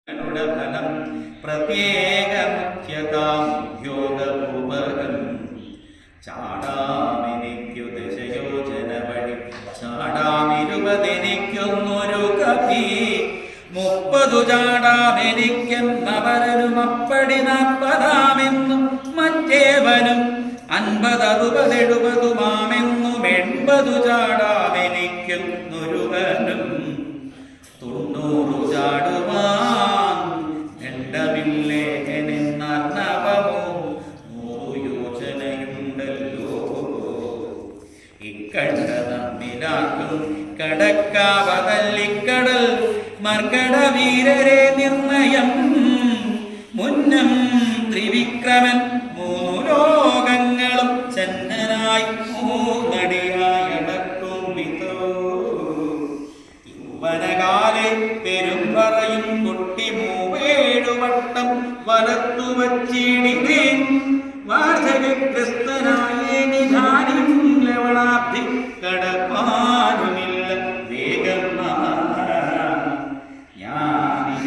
ഫലം പ്രത്യേക മുഖ്യതാം യോഗപൂപകം ചാടാമെനിക്കു ദശയോജന വഴി ചാടാമിരുപതെനിക്കൊന്നൊരു കവി 30 ചാടാമെനിക്കെന്നവരനും അപ്പടി 40 മറ്റേവനും 50 60 70 80 ചാടാമെനിക്കൊന്നൊരുവനും 90 ചാടുവാൻ എണ്ടമില്ലേ എന്നർണവമോ 100 യോജനയുണ്ടല്ലോ ഇക്കണ്ട നമ്മിലാക്കും കടക്കാവതല്ലിക്കടൽ മർക്കട വീരരെ നിർണയം മുന്നം ത്രിവിക്രമൻ 3 ലോകങ്ങളും ചന്നനായി 3 അടക്കും വിതോ യൗവനകാലെ പെരുമ്പറയും കൊട്ടി 37 വട്ടം വലത്തു വച്ചിടിനേൻ വാർദ്ധക്യഗ്രസ്തനായ